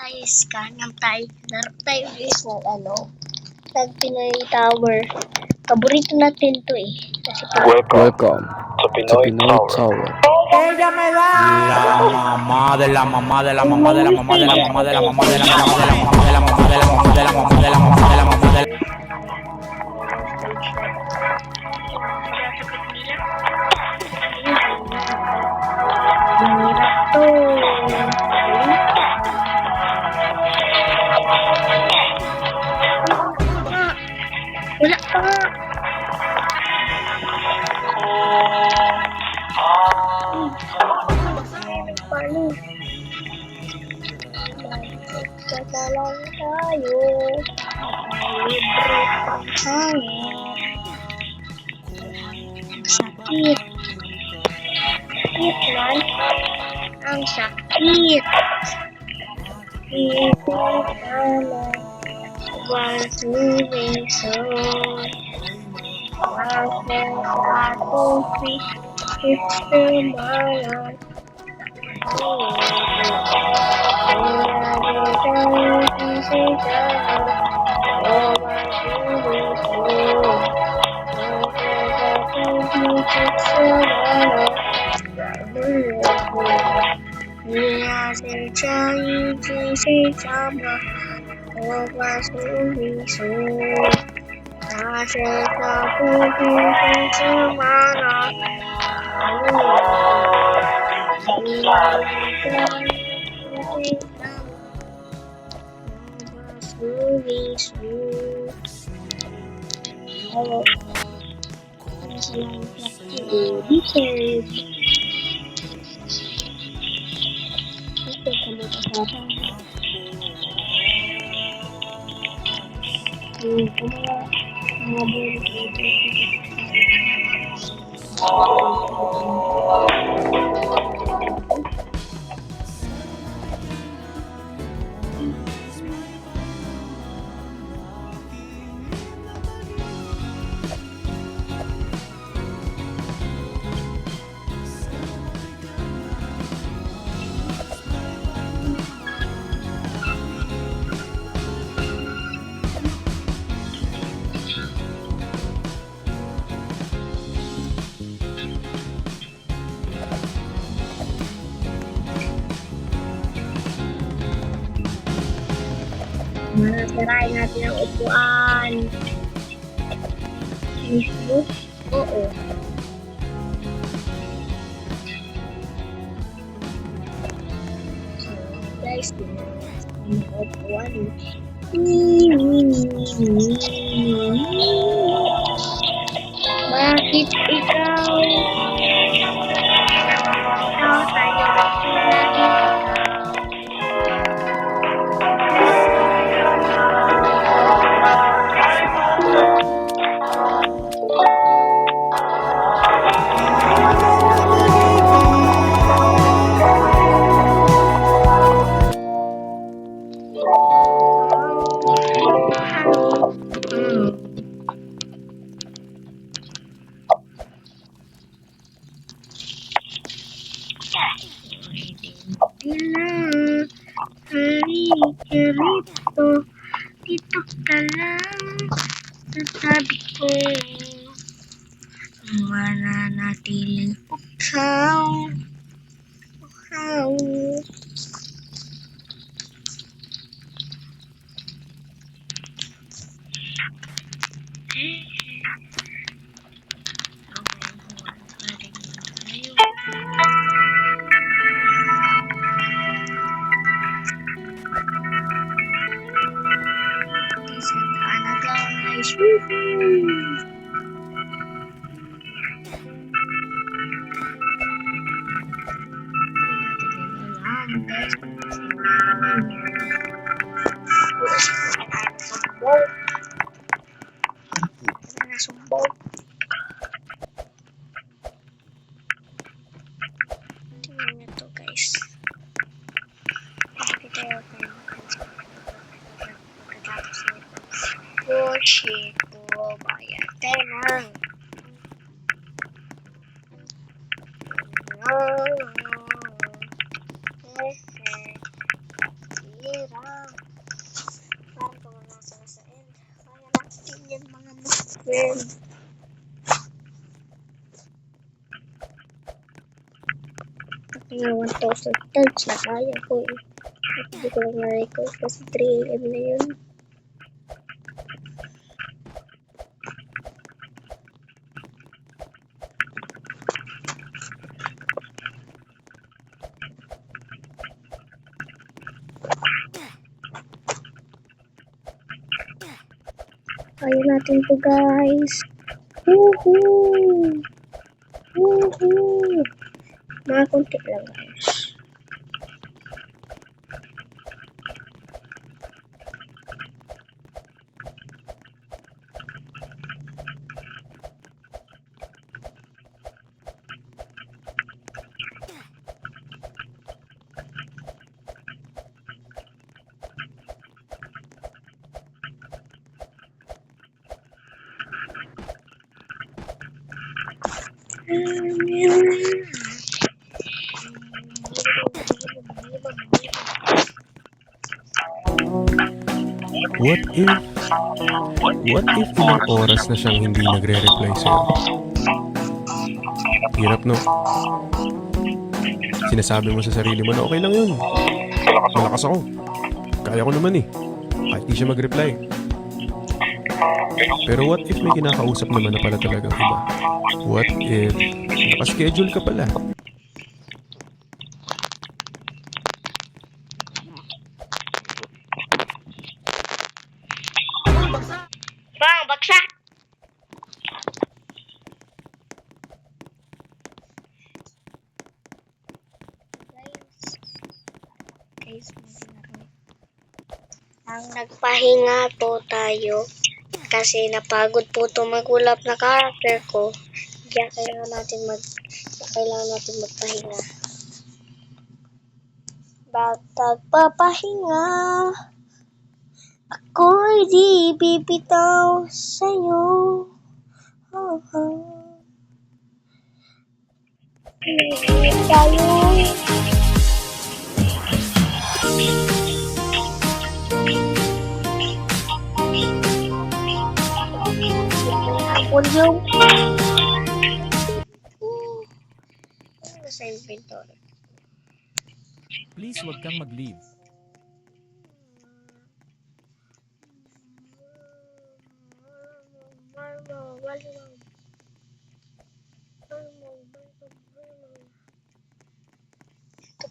guys, kanang tayo. Narap tayo guys ng tag Pinoy Tower. Paborito natin to eh. Kasi Welcome to Pinoy Tower. Ella me da la mamá de la mamá de la mamá de la mamá de la mamá de la mamá de la mamá de la mamá de la mamá de la mamá de la mamá de la mamá de la mamá de la wala pa nga. Paano? Magkakalang tayo. Libre pang hangin. Sakit. Sakit man. Ang sakit. Isip naman. Was moving soon. Walking ating feet. It's the morning. Tirahin natin ang upuan. Facebook? Oo. So, guys, tirahin ang upuan. Bakit ikaw? Ikaw tayo lagi. Dito ka lang sa tabi ko. Mananatiling ukaw. Sumbog. Tingnan nyo to guys. Kita yung pagkatapos nito. Bullshit po. Bayan tayo lang. Sira. gawin. Nga 1,000 times na kaya ko eh. At hindi ko lang na-record kasi 3 AM na yun. Kaya natin to guys. Woohoo! Woohoo! Mga konti lang guys. What if ilang oras na siyang hindi nagre-reply sa'yo? Hirap, no? Sinasabi mo sa sarili mo na okay lang yun. Malakas ako. Kaya ko naman eh. Kahit di siya mag-reply. Pero what if may kinakausap naman na pala talagang iba? What if nakaschedule ka pala? Bang, baksak! Guys, ang nagpahinga po tayo kasi napagod po ito magulap na character ko. Kaya kailangan natin magpahinga. Batag papahinga, ako'y di bibitaw sa'yo. Tayo. Yung sa inventory. Please, wag kang mag-leave.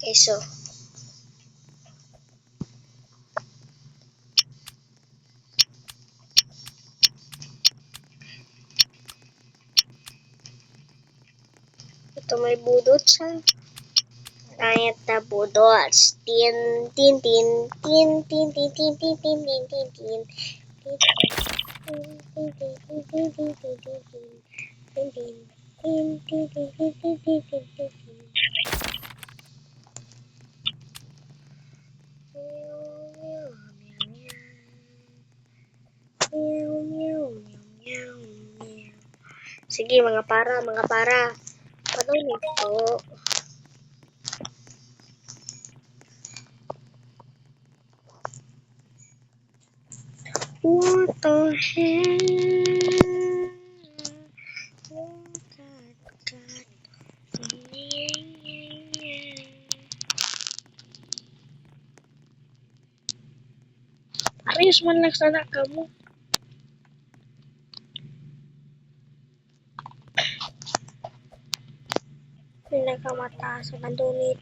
Okay, so ito may budot sa ayat na budot. Tin tin tin tin tin tin tin tin tin tin tin tin sige mga para paano nito? What the hell? Ayos man lang sana kamu. Pinakamataas sa kandunit.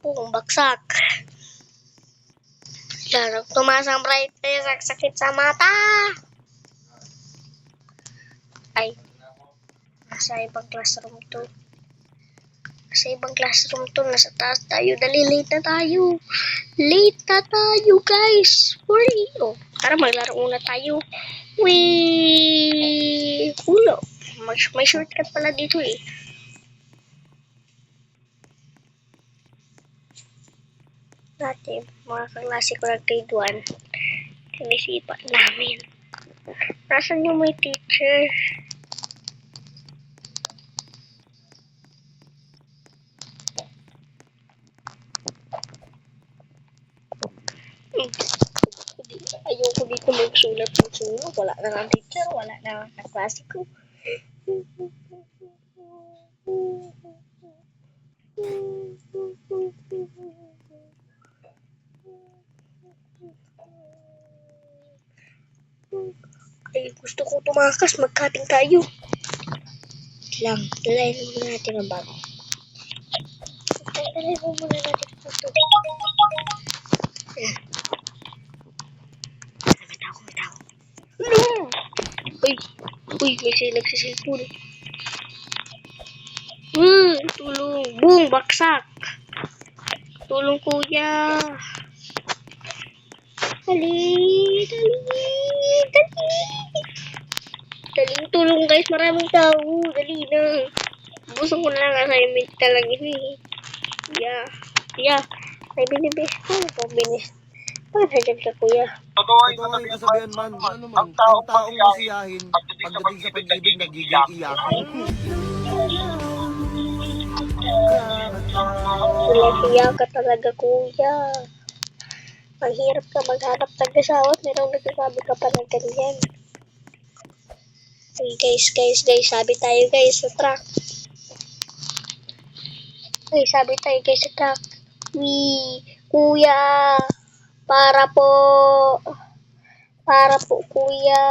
Baksak. Larog tumaas ang brightness, sakit sa mata. Ay, nasa ibang classroom to. Nasa taas tayo. Dali, late na tayo. Late na tayo, guys. Hurry. Oh, tara, maglaro muna tayo. Wee! Ulo. May shortcut pala dito eh. Dati, mga kaklase ko ng grade 1, sinisipan namin. Nasaan yung may teacher? Ayoko dito magsulat ng suno. Wala na ng teacher, wala na ng kaklase ko. Ay, gusto ko tumakas. Magkating tayo. Lang, dalayin mo muna natin ang bago. Dalayin mo muna natin ito. Ayan. May tao. No! Uy, may nagsisilpon. Tulong. Boom, baksak. Tulong kuya. Dali. Daling tulong guys, maraming tao. Dali na. Busong ko na lang assignment talaga ini. Yeah. Ay, binibis ko. Pagbinis. Bakit hadyan ka kuya? Totoo yung kasabihan man, ang taong masiyahin, pagdating sa pag-ibig, nagiging iyakin. Sinahiya ka talaga kuya. Mahirap ka maghanap ng asawa at merong nagsasabi ka pa ng ganyan. Hey guys, sabi tayo guys sa truck. Sabi tayo guys sa truck. Kuya, para po kuya.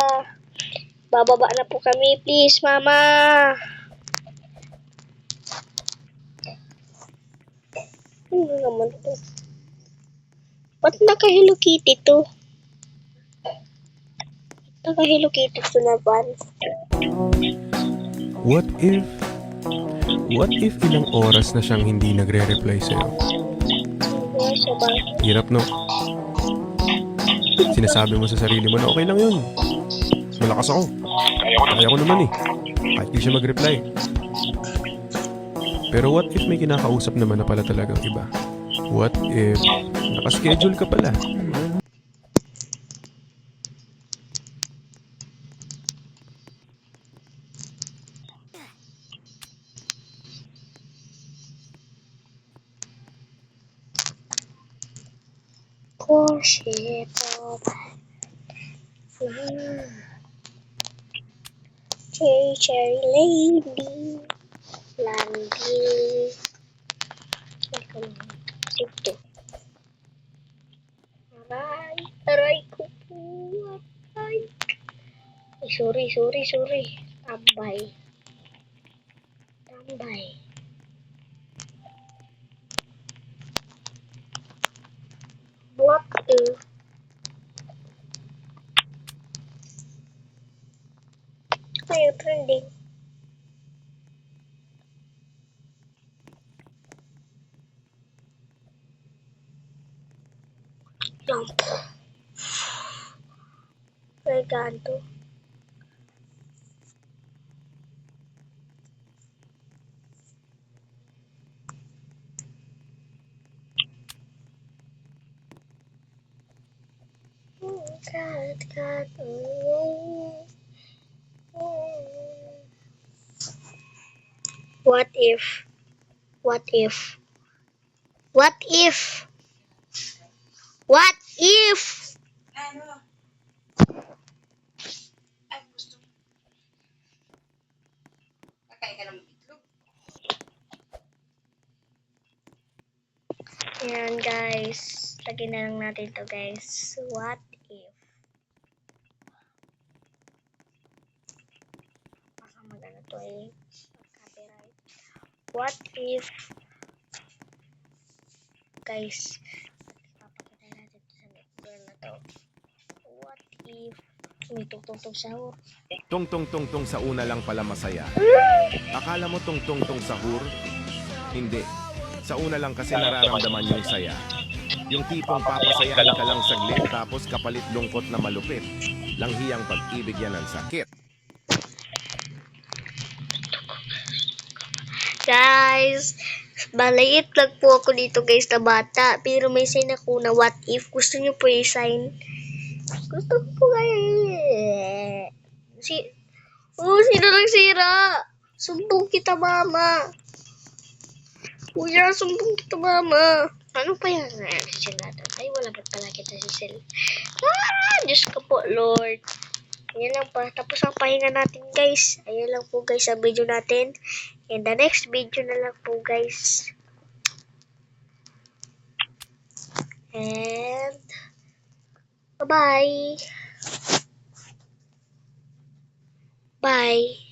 Bababa na po kami, please mama. Ano naman to? Ba't naka-Hello Kitty to? Naka-Hello Kitty to na van. What if ilang oras na siyang hindi nagre-reply sa'yo? Hirap, no? Sinasabi mo sa sarili mo na okay lang yun. Malakas ako. Kaya ko naman eh. Kahit di siya mag-reply. Pero what if may kinakausap naman na pala talagang iba? What if nakaschedule ka pala? Worship of Cherry Lady Landi Ito Aray ko po Ay sorry Tambay What the Ayo trending Lampu Reganto God. What if? Ayan guys, lagyan na lang natin to guys. What if? Baka magano to eh. Copyright. What if? Guys, papakita natin sa girl na to. What if? May tungtong sahur. Tungtong sa una lang pala masaya. Akala mo tungtong sahur? Hindi. Sa una lang kasi nararamdaman yung saya. Yung tipong papasayahan ka lang saglit tapos kapalit lungkot na malupit. Langhiyang pag-ibig yan ang sakit. Guys, maliit lang po ako dito guys na bata. Pero may sign ako na what if. Gusto nyo po i-sign? Gusto ko po kayo. Sino nagsira? Sumbong kita mama. Kuya, sumbong kita mama. Ano pa yan? Si Sel natin. Ay, wala ba't pala kita si Sel? Diyos ko po, Lord. Ayan lang pa. Tapos ang pahinga natin, guys. Ayan lang po, guys, ang video natin. In the next video na lang po, guys. And, bye-bye. Bye.